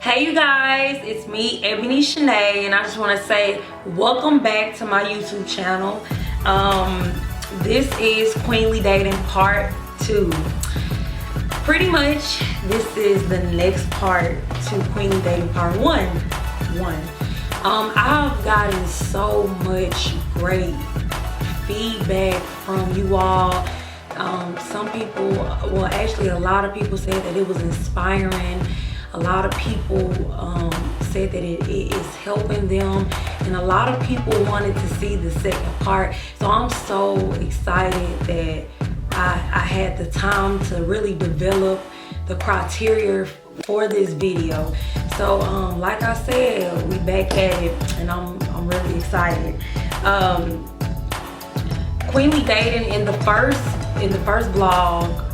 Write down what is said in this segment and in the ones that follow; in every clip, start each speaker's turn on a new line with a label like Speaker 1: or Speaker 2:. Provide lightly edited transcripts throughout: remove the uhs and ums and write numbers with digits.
Speaker 1: Hey you guys, it's me, Ebony Shanae, and I just want to say welcome back to my YouTube channel. This is Queenly Dating Part 2. Pretty much, this is the next part to Queenly Dating Part 1. I've gotten so much great feedback from you all. Some people, well actually a lot of people said that it was inspiring. A lot of people said that it is helping them, and a lot of people wanted to see the second part. So I'm so excited that I had the time to really develop the criteria for this video. So like I said, we back at it, and I'm really excited. Queenly Dating, in the first vlog,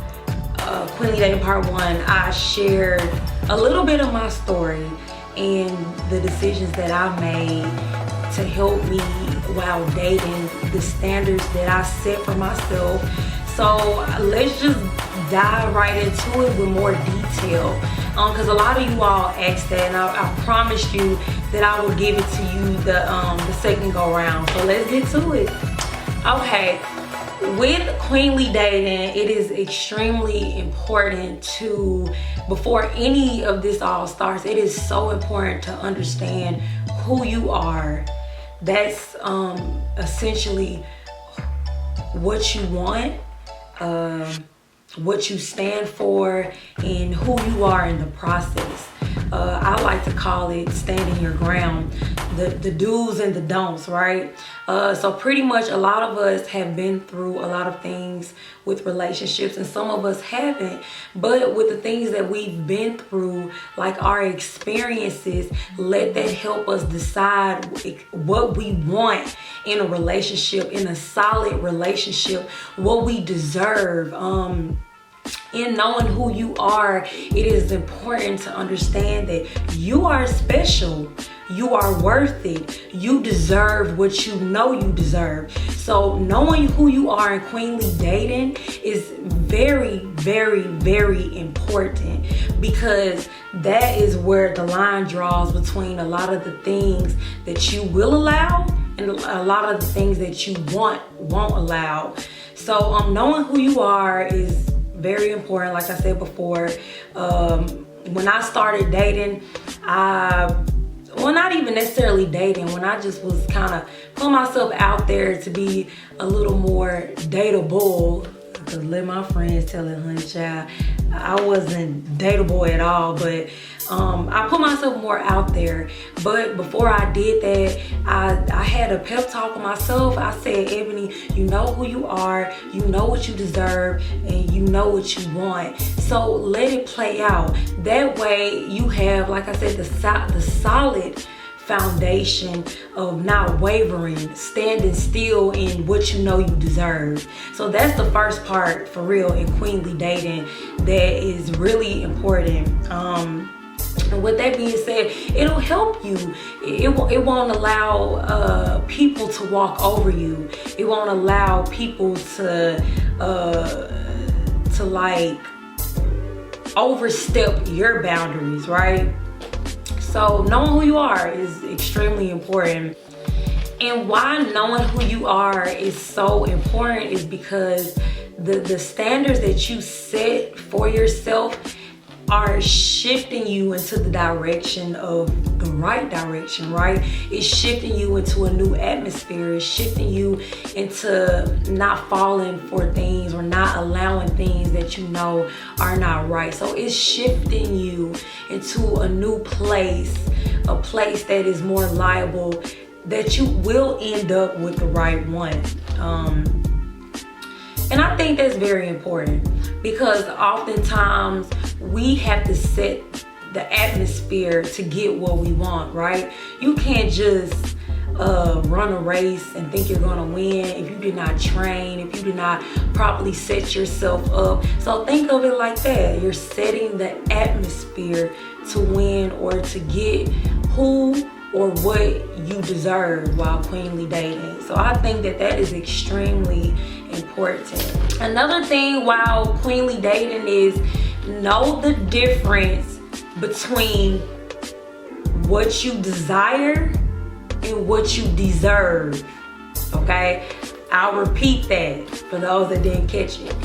Speaker 1: Queenly Dating Part 1, I shared a little bit of my story and the decisions that I made to help me while dating, the standards that I set for myself. So let's just dive right into it with more detail, because a lot of you all asked that, and I promised you that I would give it to you the second go round. So let's get to it. Okay. With Queenly Dating, it is extremely important to, before any of this all starts, it is so important to understand who you are. That's essentially what you want, what you stand for, and who you are in the process. I like to call it standing your ground, the do's and the don'ts, right? So pretty much a lot of us have been through a lot of things with relationships, and some of us haven't. But with the things that we've been through, like our experiences, let that help us decide what we want in a relationship, in a solid relationship, what we deserve. In knowing who you are, it is important to understand that you are special. You are worth it. You deserve what you know you deserve. So knowing who you are in Queenly Dating is very, very, very important, because that is where the line draws between a lot of the things that you will allow and a lot of the things that you won't allow. So knowing who you are is very important. Like I said before, when I started dating, well, not even necessarily dating, when I just was kind of putting myself out there to be a little more dateable, to let my friends tell it, honey child, I wasn't dateable at all, but I put myself more out there. But before I did that, I had a pep talk with myself. I said, Ebony, you know who you are, you know what you deserve, and you know what you want. So let it play out. That way you have, like I said, the solid foundation of not wavering, standing still in what you know you deserve. So that's the first part for real in Queenly Dating that is really important. And with that being said, it'll help you. It won't allow people to walk over you. It won't allow people to like overstep your boundaries, right? So knowing who you are is extremely important. And why knowing who you are is so important is because the standards that you set for yourself are shifting you into the direction of the right direction, right? It's shifting you into a new atmosphere. It's shifting you into not falling for things or not allowing things that you know are not right. So it's shifting you into a new place, a place that is more liable, that you will end up with the right one. And I think that's very important, because oftentimes we have to set the atmosphere to get what we want, right? You can't just run a race and think you're gonna win if you did not train, if you did not properly set yourself up. So think of it like that. You're setting the atmosphere to win or to get who or what you deserve while Queenly Dating. So I think that is extremely important. Another thing while Queenly Dating is know the difference between what you desire and what you deserve. Okay? I'll repeat that for those that didn't catch it.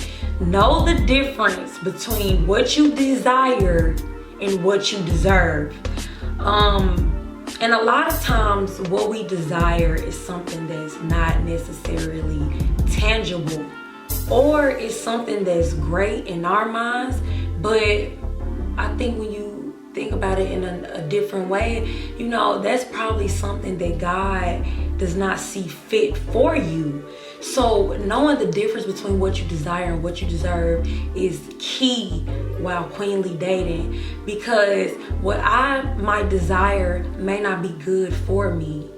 Speaker 1: Know the difference between what you desire and what you deserve. And a lot of times what we desire is something that's not necessarily tangible, or it's something that's great in our minds, but I think when you think about it in a different way, you know, that's probably something that God does not see fit for you. So knowing the difference between what you desire and what you deserve is key while queenly dating, because what I might desire may not be good for me.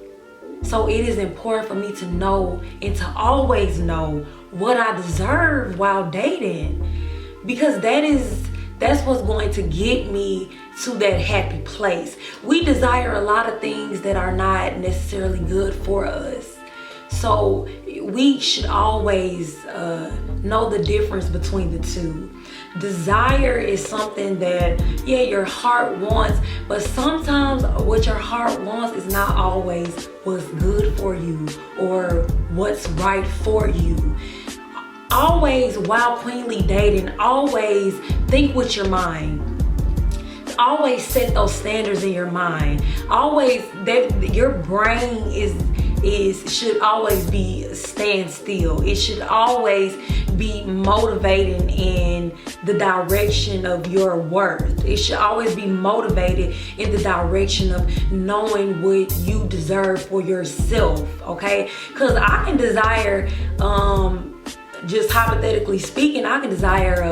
Speaker 1: So it is important for me to know and to always know what I deserve while dating, because that's what's going to get me to that happy place. We desire a lot of things that are not necessarily good for us. So we should always know the difference between the two. Desire is something that, yeah, your heart wants, but sometimes what your heart wants is not always what's good for you or what's right for you. Always, while queenly dating, always think with your mind. Always set those standards in your mind. Always, that your brain should always be stand still. It should always be motivating in the direction of your worth. It should always be motivated in the direction of knowing what you deserve for yourself, okay? Because I can desire, just hypothetically speaking, I can desire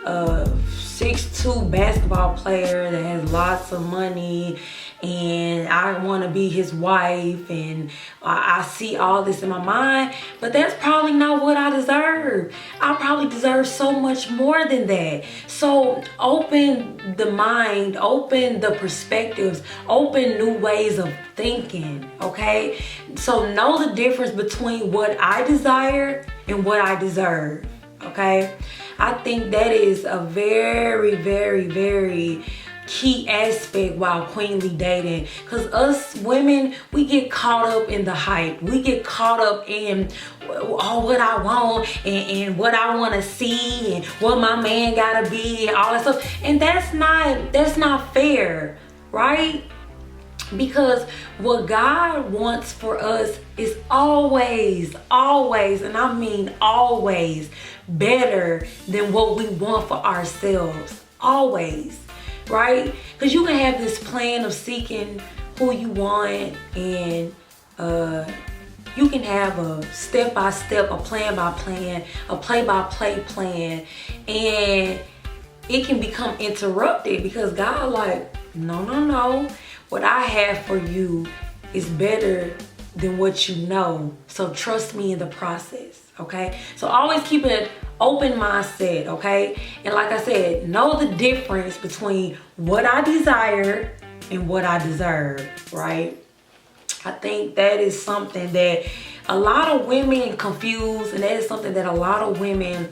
Speaker 1: a 6'2" basketball player that has lots of money, and I want to be his wife, and I see all this in my mind, but that's probably not what I deserve. I probably deserve so much more than that. So open the mind, open the perspectives, open new ways of thinking, okay? So know the difference between what I desire and what I deserve, okay? I think that is a very, very, very key aspect while queenly dating, because us women, we get caught up in the hype. We get caught up in what I want and what I want to see and what my man gotta be and all that stuff, and that's not fair, right? Because what God wants for us is always, and I mean always, better than what we want for ourselves. Always, right? Because you can have this plan of seeking who you want, and you can have a step-by-step, a plan-by-plan, a play-by-play plan, and it can become interrupted because God like, no. What I have for you is better than what you know. So trust me in the process, okay? So always keep an open mindset, okay? And like I said, know the difference between what I desire and what I deserve, right? I think that is something that a lot of women confuse, and that is something that a lot of women,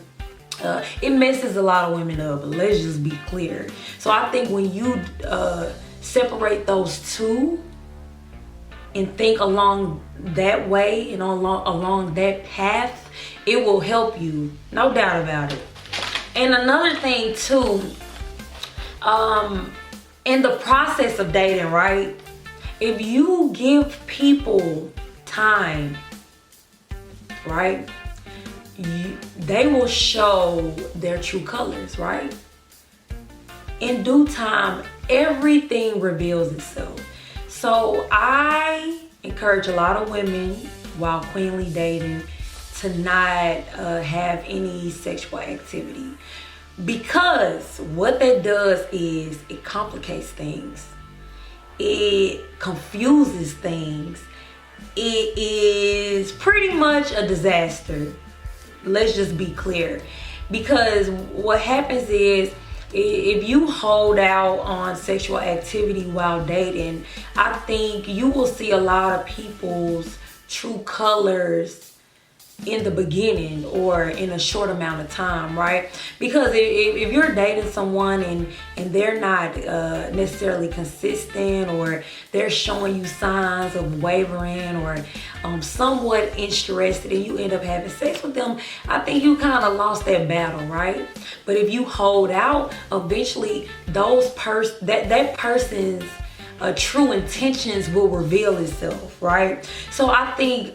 Speaker 1: it messes a lot of women up, but let's just be clear. So I think when you separate those two and think along that way and along that path, it will help you, no doubt about it. And another thing too, in the process of dating, right, if you give people time, right, they will show their true colors, right? In due time, everything reveals itself. So I encourage a lot of women while queenly dating to not have any sexual activity, because what that does is it complicates things. It confuses things. It is pretty much a disaster. Let's just be clear. Because what happens is, if you hold out on sexual activity while dating, I think you will see a lot of people's true colors in the beginning or in a short amount of time, right? Because if you're dating someone and they're not necessarily consistent, or they're showing you signs of wavering or somewhat interested, and you end up having sex with them, I think you kind of lost that battle, right? But if you hold out, eventually that person's true intentions will reveal itself, right? So I think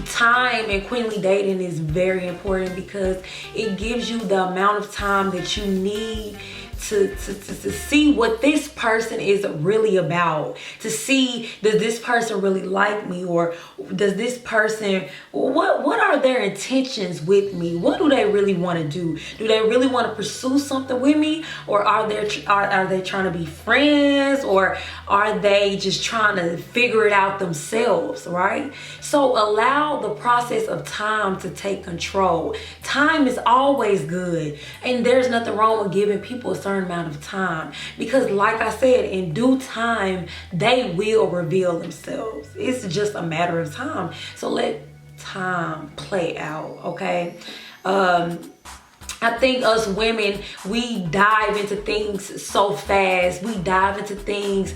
Speaker 1: time and queenly dating is very important, because it gives you the amount of time that you need to see what this person is really about, to see, does this person really like me, or does this person, what are their intentions with me? What do they really want to do? Do they really want to pursue something with me, or are they trying to be friends, or are they just trying to figure it out themselves, right? So allow the process of time to take control. Time is always good, and there's nothing wrong with giving people a certain amount of time, because like I said, in due time they will reveal themselves. It's just a matter of time. So let time play out, okay? I think us women, we dive into things so fast. We dive into things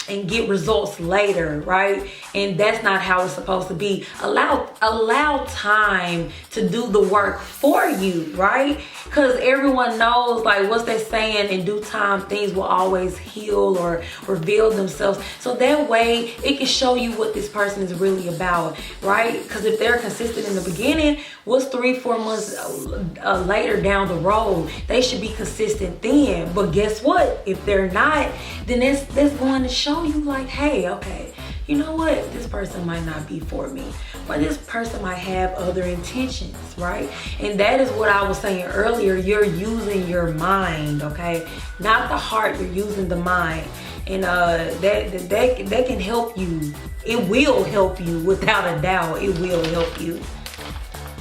Speaker 1: and get results later, right? And that's not how it's supposed to be. Allow time to do the work for you, right? Because everyone knows, like, what's that saying? In due time, things will always heal or reveal themselves. So that way, it can show you what this person is really about, right? Because if they're consistent in the beginning, what's 3-4 months later down the road? They should be consistent then. But guess what? If they're not, then that's going to show you, like, hey, okay, you know what? This person might not be for me, or this person might have other intentions, right? And that is what I was saying earlier. You're using your mind, okay? Not the heart. You're using the mind, and that can help you. It will help you, without a doubt. It will help you.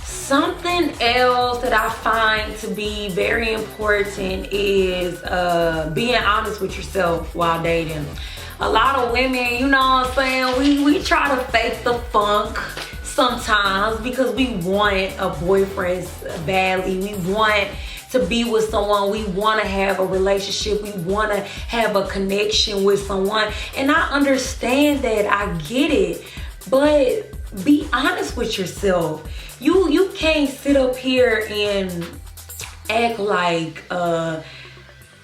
Speaker 1: Something else that I find to be very important is being honest with yourself while dating. A lot of women, you know what I'm saying, we try to fake the funk sometimes because we want a boyfriend badly. We want to be with someone. We want to have a relationship. We want to have a connection with someone. And I understand that. I get it. But be honest with yourself. You can't sit up here and act like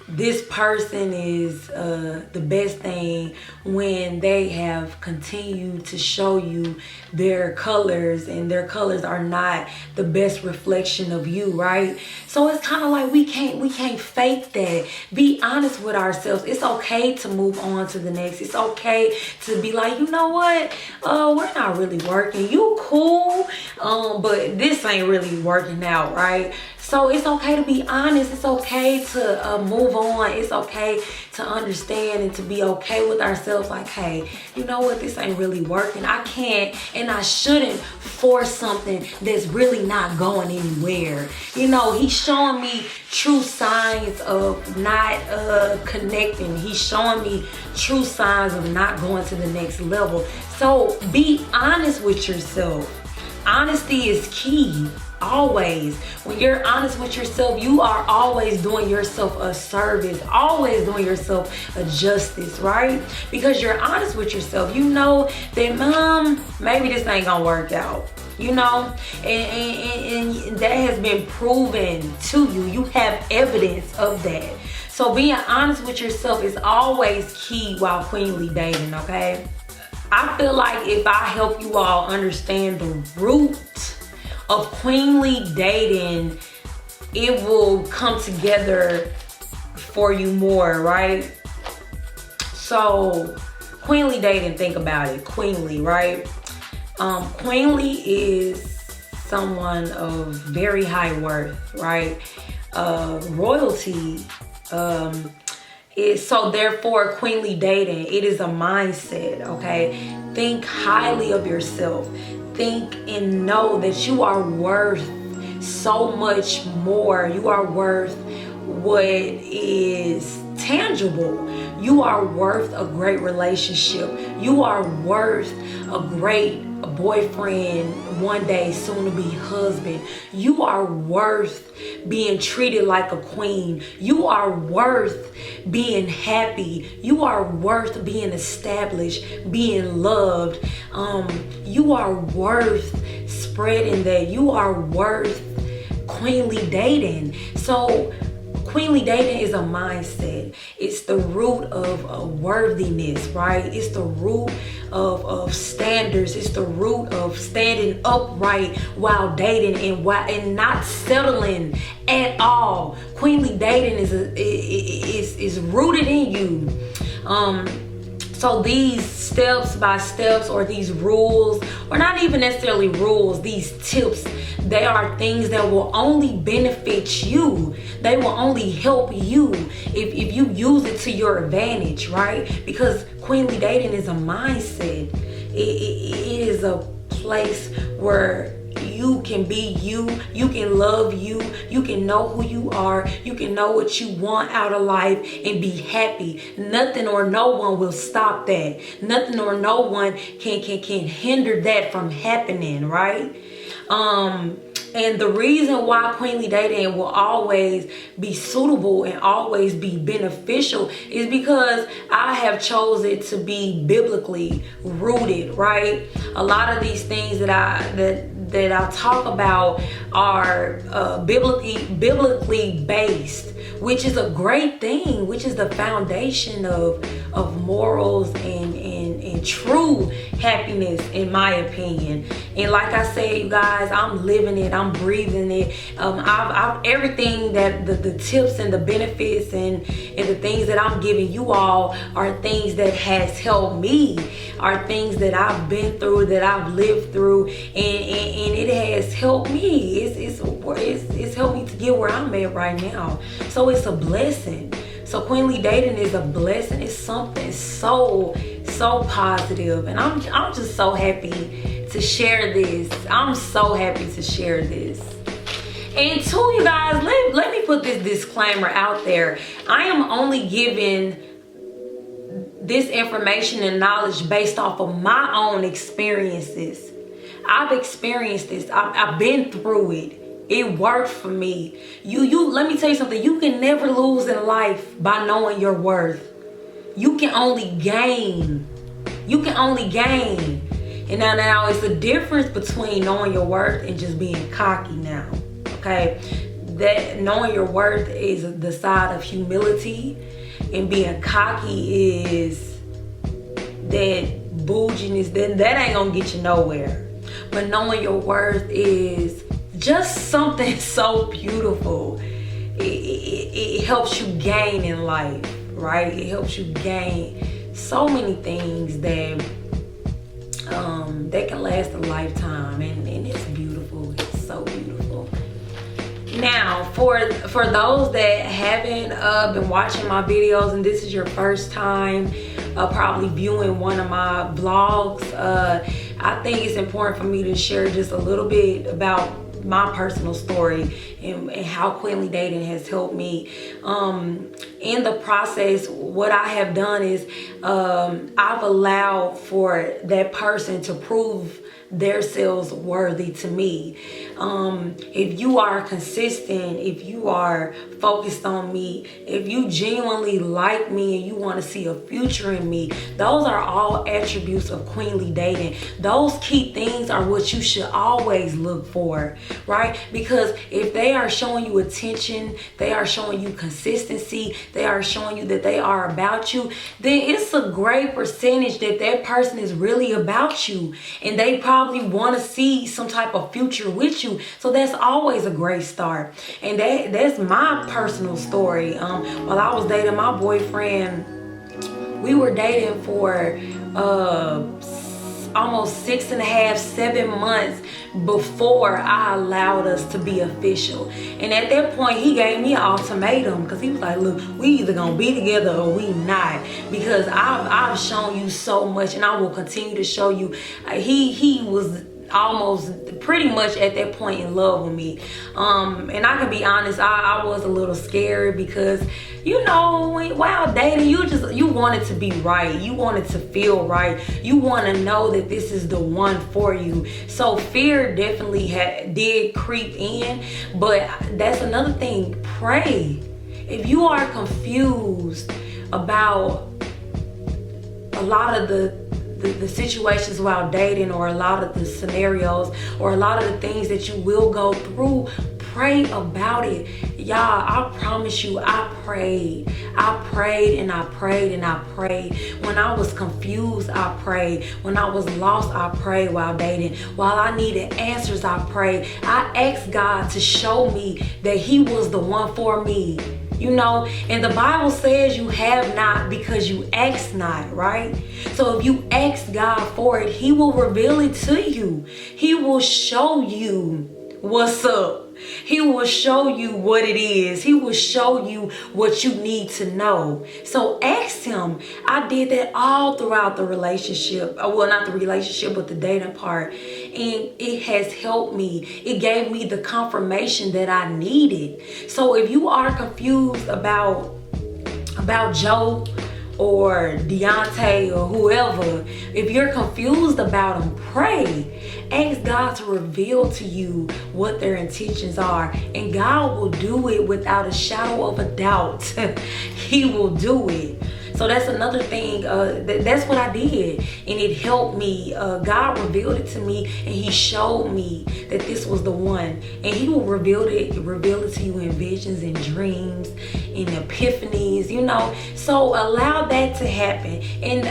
Speaker 1: this person is the best thing when they have continued to show you their colors, and their colors are not the best reflection of you, right? So it's kind of like we can't fake that. Be honest with ourselves. It's okay to move on to the next. It's okay to be like, you know what, we're not really working. You cool, but this ain't really working out, right? So it's okay to be honest. It's okay to move on. It's okay to understand and to be okay with ourselves. Like, hey, you know what? This ain't really working. I can't and I shouldn't force something that's really not going anywhere. You know, he's showing me true signs of not connecting. He's showing me true signs of not going to the next level. So be honest with yourself. Honesty is key. Always. When you're honest with yourself, you are always doing yourself a service, always doing yourself a justice, right? Because you're honest with yourself. You know that, maybe this ain't gonna work out, you know, and that has been proven to you. You have evidence of that. So being honest with yourself is always key while queenly dating, okay? I feel like if I help you all understand the root of queenly dating, it will come together for you more, right? So queenly dating, think about it. Queenly, right? Queenly is someone of very high worth, right? Royalty is, so therefore queenly dating, it is a mindset, okay? Think highly of yourself. Think and know that you are worth so much more. You are worth what is tangible. You are worth a great relationship. You are worth a great a boyfriend, one day soon to be husband. You are worth being treated like a queen. You are worth being happy. You are worth being established, being loved. You are worth spreading that. You are worth queenly dating. So queenly dating is a mindset. It's the root of worthiness, right? It's the root of standards. It's the root of standing upright while dating and not settling at all. Queenly dating is rooted in you. So these steps by steps, or these rules, or not even necessarily rules, these tips, they are things that will only benefit you. They will only help you if you use it to your advantage, right? Because queenly dating is a mindset. It is a place where you can be you can love you can know who you are, you can know what you want out of life and be happy. Nothing or no one will stop that. Nothing or no one can hinder that from happening, right? And the reason why queenly dating will always be suitable and always be beneficial is because I have chosen it to be biblically rooted, right? A lot of these things that I talk about are biblically based, which is a great thing, which is the foundation of morals and true happiness, in my opinion. And like I said, you guys, I'm living it, I'm breathing it. I've everything that the tips and the benefits and the things that I'm giving you all are things that has helped me, are things that I've been through, that I've lived through, and it has helped me. It's helped me to get where I'm at right now. So it's a blessing. So queenly dating is a blessing. It's something so positive, and I'm just so happy to share this. I'm so happy to share this. And to you guys, let me put this disclaimer out there. I am only giving this information and knowledge based off of my own experiences. I've experienced this. I've been through it. It worked for me. You let me tell you something. You can never lose in life by knowing your worth. You can only gain. You can only gain. And now it's the difference between knowing your worth and just being cocky now. Okay? That knowing your worth is the side of humility, and being cocky is that bouginess. That ain't gonna get you nowhere. But knowing your worth is just something so beautiful. It helps you gain in life, right? It helps you gain so many things that can last a lifetime, and it's beautiful. It's so beautiful. Now, for those that haven't been watching my videos, and this is your first time probably viewing one of my vlogs, I think it's important for me to share just a little bit about my personal story and how queenly dating has helped me. In the process, what I have done is I've allowed for that person to prove themselves worthy to me. If you are consistent, if you are focused on me, if you genuinely like me and you want to see a future in me, those are all attributes of queenly dating. Those key things are what you should always look for, right? Because if they are showing you attention, they are showing you consistency, they are showing you that they are about you, then it's a great percentage that person is really about you, and they probably want to see some type of future with you. So that's always a great start. And that's my personal story. While I was dating my boyfriend, we were dating for almost 6.5, 7 months before I allowed us to be official. And at that point, he gave me an ultimatum, because he was like, look, we either gonna be together or we not, because I've shown you so much, and I will continue to show you. He was almost pretty much at that point in love with me. And I can be honest, I was a little scared because, you know, while dating, you want it to be right. You want it to feel right. You want to know that this is the one for you. So fear definitely did creep in, but that's another thing. Pray. If you are confused about a lot of the situations while dating, or a lot of the scenarios, or a lot of the things that you will go through, pray about it. Y'all, I promise you, I prayed and I prayed and I prayed. When I was confused, I prayed. When I was lost, I prayed while dating. While I needed answers, I prayed. I asked God to show me that He was the one for me. You know, and the Bible says you have not because you ask not, right? So if you ask God for it, He will reveal it to you. He will show you what's up. He will show you what it is. He will show you what you need to know. So ask Him. I did that all throughout the relationship. Well, not the relationship, but the dating part. And it has helped me. It gave me the confirmation that I needed. So if you are confused about Joe or Deontay or whoever, if you're confused about them, pray. Ask God to reveal to you what their intentions are, and God will do it without a shadow of a doubt. He will do it. So that's another thing. That's what I did, and it helped me. God revealed it to me, and He showed me that this was the one. And He will reveal it to you in visions and dreams, in epiphanies. You know. So allow that to happen. And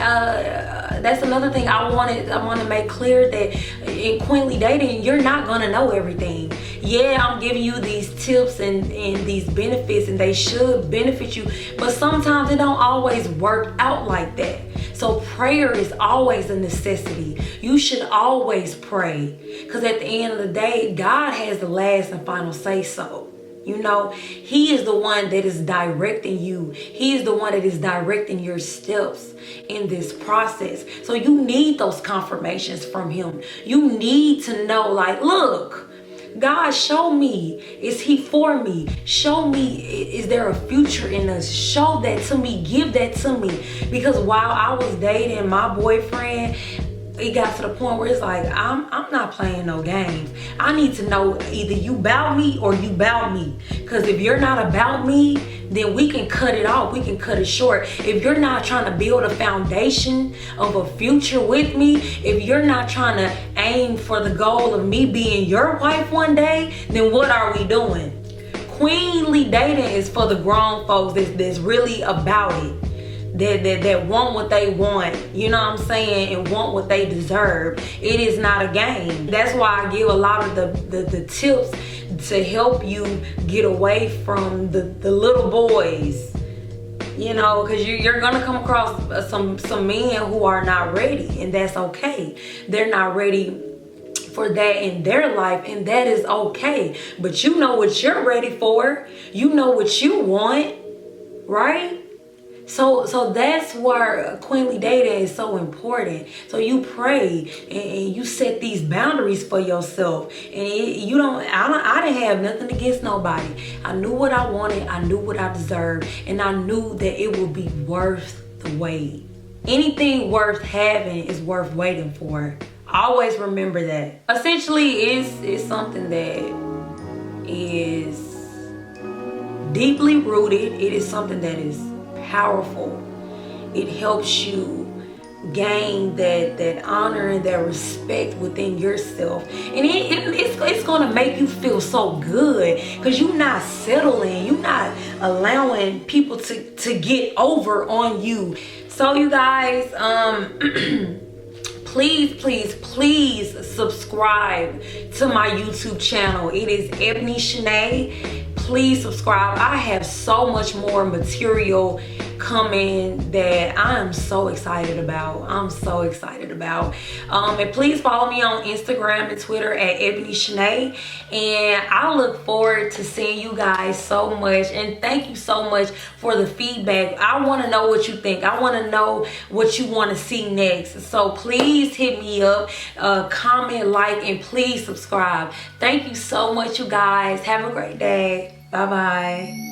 Speaker 1: that's another thing I want to make clear, that in queenly dating, you're not gonna know everything. Yeah, I'm giving you these tips and these benefits, and they should benefit you, but sometimes it don't always work out like that. So prayer is always a necessity. You should always pray, because at the end of the day, God has the last and final say so. You know, He is the one that is directing you. He is the one that is directing your steps in this process. So you need those confirmations from Him. You need to know, like, look, God, show me. Is He for me? Show me, is there a future in us? Show that to me. Give that to me. Because while I was dating my boyfriend, it got to the point where it's like, I'm not playing no games. I need to know either you about me or you about me. Because if you're not about me, then we can cut it off. We can cut it short. If you're not trying to build a foundation of a future with me, if you're not trying to aim for the goal of me being your wife one day, then what are we doing? Queenly dating is for the grown folks that's really about it. That want what they want, you know what I'm saying, and want what they deserve. It is not a game. That's why I give a lot of the tips to help you get away from the little boys, you know, because you're gonna come across some men who are not ready, and that's okay. They're not ready for that in their life, and that is okay. But you know what you're ready for. You know what you want, right? So that's where queenly dating is so important. So you pray and you set these boundaries for yourself. And I didn't have nothing against nobody. I knew what I wanted. I knew what I deserved. And I knew that it would be worth the wait. Anything worth having is worth waiting for. Always remember that. Essentially, it's something that is deeply rooted. It is something that is powerful. It helps you gain that honor and that respect within yourself, and it's gonna make you feel so good, because you're not settling, you're not allowing people to get over on you. So you guys, please subscribe to my YouTube channel. It is Ebony Shanae. Please subscribe. I have so much more material coming that I am so excited about. I'm so excited about. And please follow me on Instagram and Twitter at Ebony Shanae. And I look forward to seeing you guys so much. And thank you so much for the feedback. I want to know what you think. I want to know what you want to see next. So please hit me up, comment, like, and please subscribe. Thank you so much, you guys. Have a great day. Bye-bye.